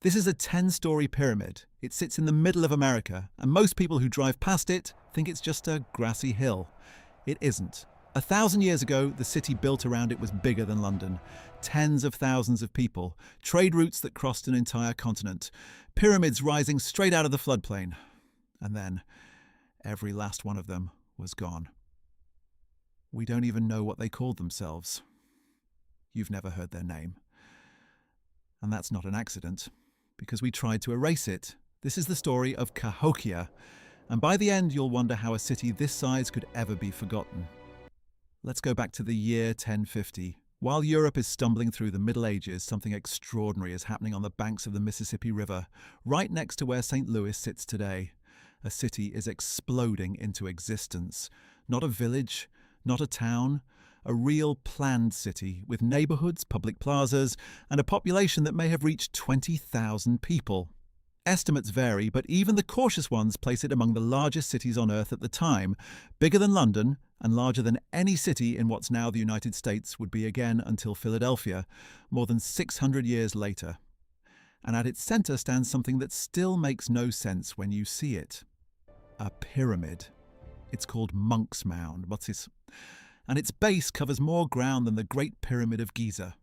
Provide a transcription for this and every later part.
This is a 10-story pyramid. It sits in the middle of America, and most people who drive past it think it's just a grassy hill. It isn't. 1,000 years ago, the city built around it was bigger than London. Tens of thousands of people, trade routes that crossed an entire continent, pyramids rising straight out of the floodplain. And then, every last one of them was gone. We don't even know what they called themselves. You've never heard their name. And that's not an accident, because we tried to erase it. This is the story of Cahokia, and by the end you'll wonder how a city this size could ever be forgotten. Let's go back to the year 1050. While Europe is stumbling through the Middle Ages, something extraordinary is happening on the banks of the Mississippi River, right next to where St. Louis sits today. A city is exploding into existence. Not a village, not a town, a real planned city with neighborhoods, public plazas, and a population that may have reached 20,000 people. Estimates vary, but even the cautious ones place it among the largest cities on Earth at the time, bigger than London and larger than any city in what's now the United States would be again until Philadelphia, more than 600 years later. And at its center stands something that still makes no sense when you see it. A pyramid. It's called Monk's Mound. And its base covers more ground than the Great Pyramid of Giza.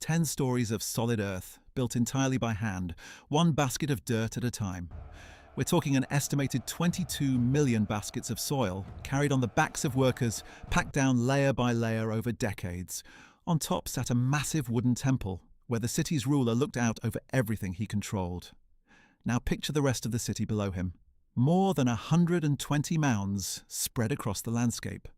10 stories of solid earth, built entirely by hand, one basket of dirt at a time. We're talking an estimated 22 million baskets of soil, carried on the backs of workers, packed down layer by layer over decades. On top sat a massive wooden temple, where the city's ruler looked out over everything he controlled. Now picture the rest of the city below him. More than 120 mounds spread across the landscape.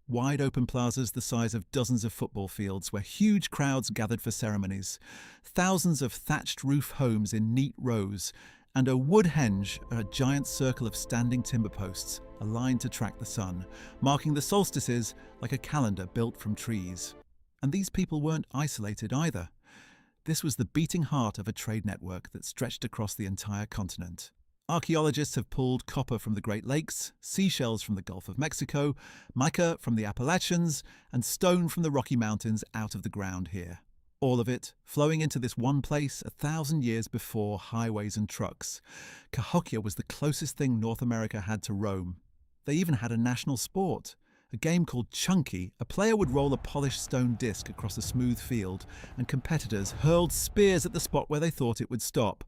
Wide open plazas the size of dozens of football fields where huge crowds gathered for ceremonies, thousands of thatched roof homes in neat rows, and a wood henge, a giant circle of standing timber posts aligned to track the sun, marking the solstices like a calendar built from trees. And these people weren't isolated either. This was the beating heart of a trade network that stretched across the entire continent. Archaeologists have pulled copper from the Great Lakes, seashells from the Gulf of Mexico, mica from the Appalachians, and stone from the Rocky Mountains out of the ground here. All of it flowing into this one place 1,000 years before highways and trucks. Cahokia was the closest thing North America had to Rome. They even had a national sport. A game called Chunky. A player would roll a polished stone disc across a smooth field, and competitors hurled spears at the spot where they thought it would stop.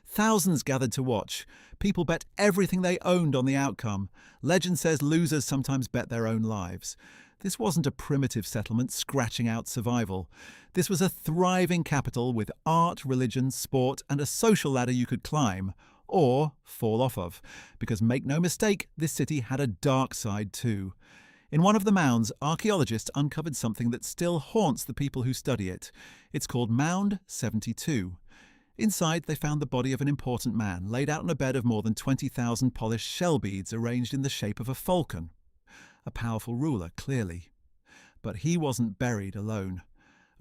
Thousands gathered to watch. People bet everything they owned on the outcome. Legend says losers sometimes bet their own lives. This wasn't a primitive settlement scratching out survival. This was a thriving capital with art, religion, sport, and a social ladder you could climb, or fall off of. Because make no mistake, this city had a dark side too. In one of the mounds, archaeologists uncovered something that still haunts the people who study it. It's called Mound 72. Inside, they found the body of an important man, laid out on a bed of more than 20,000 polished shell beads arranged in the shape of a falcon. A powerful ruler, clearly. But he wasn't buried alone.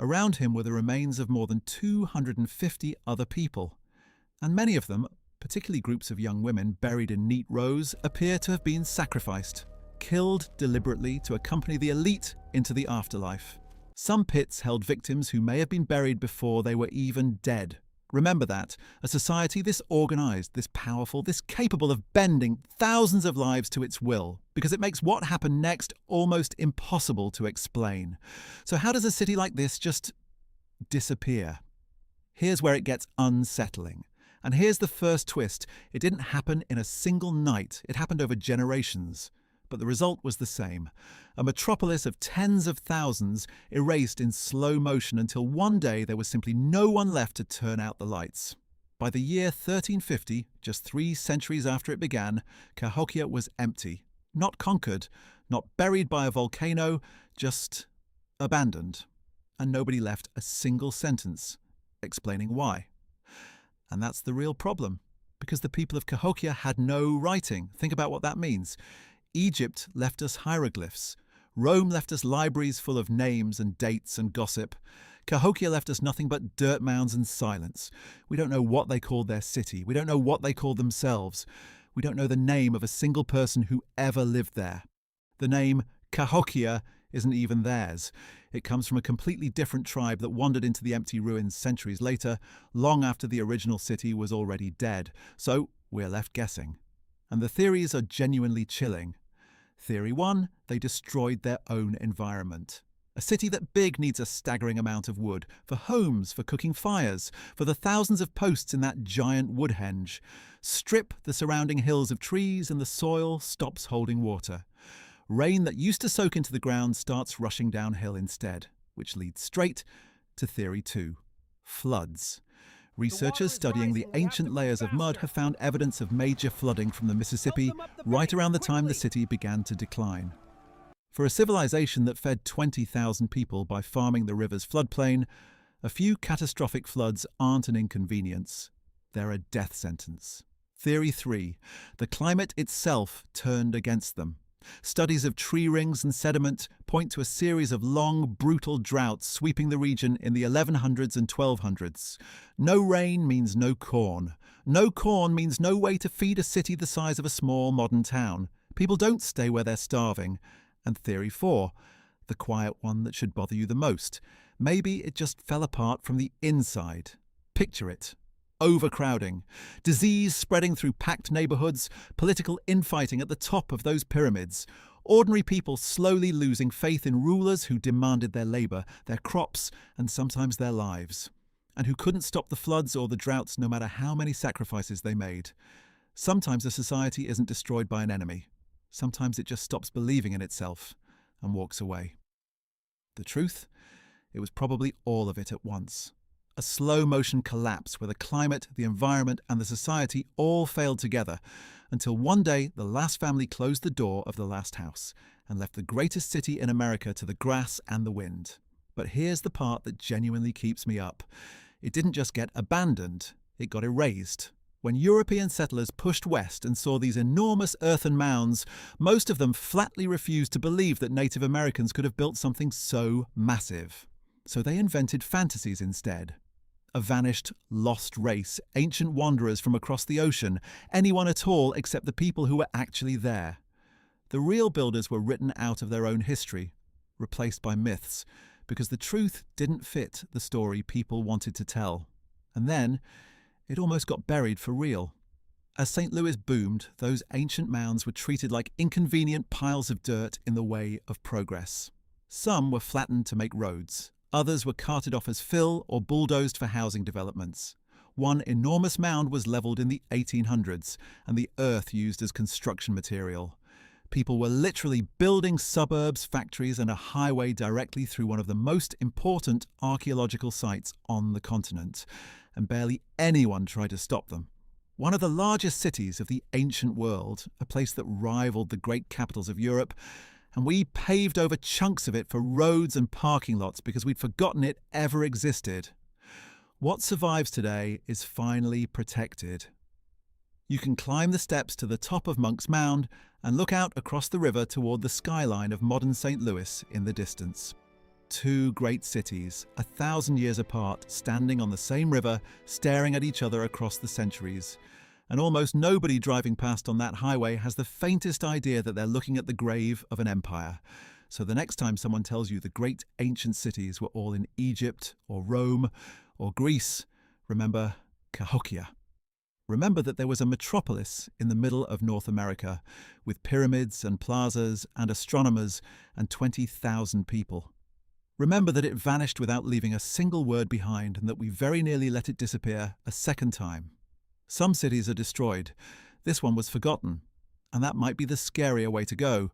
Around him were the remains of more than 250 other people. And many of them, particularly groups of young women buried in neat rows, appear to have been sacrificed. Killed deliberately to accompany the elite into the afterlife. Some pits held victims who may have been buried before they were even dead. Remember that, a society this organized, this powerful, this capable of bending thousands of lives to its will, because it makes what happened next almost impossible to explain. So how does a city like this just disappear? Here's where it gets unsettling. And here's the first twist. It didn't happen in a single night. It happened over generations. But the result was the same. A metropolis of tens of thousands erased in slow motion until one day there was simply no one left to turn out the lights. By the year 1350, just 3 centuries after it began, Cahokia was empty. Not conquered, not buried by a volcano, just abandoned. And nobody left a single sentence explaining why. And that's the real problem, because the people of Cahokia had no writing. Think about what that means. Egypt left us hieroglyphs. Rome left us libraries full of names and dates and gossip. Cahokia left us nothing but dirt mounds and silence. We don't know what they called their city. We don't know what they called themselves. We don't know the name of a single person who ever lived there. The name Cahokia isn't even theirs. It comes from a completely different tribe that wandered into the empty ruins centuries later, long after the original city was already dead. So we're left guessing. And the theories are genuinely chilling. Theory 1, they destroyed their own environment. A city that big needs a staggering amount of wood, for homes, for cooking fires, for the thousands of posts in that giant wood henge. Strip the surrounding hills of trees and the soil stops holding water. Rain that used to soak into the ground starts rushing downhill instead, which leads straight to Theory 2, floods. Researchers studying the ancient layers of mud have found evidence of major flooding from the Mississippi right around the time the city began to decline. For a civilization that fed 20,000 people by farming the river's floodplain, a few catastrophic floods aren't an inconvenience. They're a death sentence. Theory 3. The climate itself turned against them. Studies of tree rings and sediment point to a series of long, brutal droughts sweeping the region in the 1100s and 1200s. No rain means no corn. No corn means no way to feed a city the size of a small modern town. People don't stay where they're starving. And Theory 4, the quiet one that should bother you the most. Maybe it just fell apart from the inside. Picture it. Overcrowding, disease spreading through packed neighborhoods, political infighting at the top of those pyramids, ordinary people slowly losing faith in rulers who demanded their labor, their crops, and sometimes their lives, and who couldn't stop the floods or the droughts no matter how many sacrifices they made. Sometimes a society isn't destroyed by an enemy. Sometimes it just stops believing in itself and walks away. The truth? It was probably all of it at once. A slow-motion collapse where the climate, the environment, and the society all failed together, until one day the last family closed the door of the last house and left the greatest city in America to the grass and the wind. But here's the part that genuinely keeps me up. It didn't just get abandoned, it got erased. When European settlers pushed west and saw these enormous earthen mounds, most of them flatly refused to believe that Native Americans could have built something so massive. So they invented fantasies instead. A vanished, lost race, ancient wanderers from across the ocean, anyone at all except the people who were actually there. The real builders were written out of their own history, replaced by myths, because the truth didn't fit the story people wanted to tell. And then, it almost got buried for real. As St. Louis boomed, those ancient mounds were treated like inconvenient piles of dirt in the way of progress. Some were flattened to make roads. Others were carted off as fill or bulldozed for housing developments. One enormous mound was levelled in the 1800s and the earth used as construction material. People were literally building suburbs, factories and a highway directly through one of the most important archaeological sites on the continent, and barely anyone tried to stop them. One of the largest cities of the ancient world, a place that rivaled the great capitals of Europe, and we paved over chunks of it for roads and parking lots because we'd forgotten it ever existed. What survives today is finally protected. You can climb the steps to the top of Monk's Mound and look out across the river toward the skyline of modern St. Louis in the distance. Two great cities, 1,000 years apart, standing on the same river, staring at each other across the centuries. And almost nobody driving past on that highway has the faintest idea that they're looking at the grave of an empire. So the next time someone tells you the great ancient cities were all in Egypt or Rome or Greece, remember Cahokia. Remember that there was a metropolis in the middle of North America with pyramids and plazas and astronomers and 20,000 people. Remember that it vanished without leaving a single word behind and that we very nearly let it disappear a second time. Some cities are destroyed. This one was forgotten. And that might be the scarier way to go.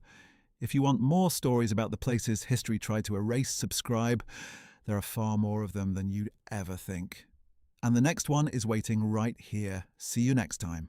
If you want more stories about the places history tried to erase, subscribe. There are far more of them than you'd ever think. And the next one is waiting right here. See you next time.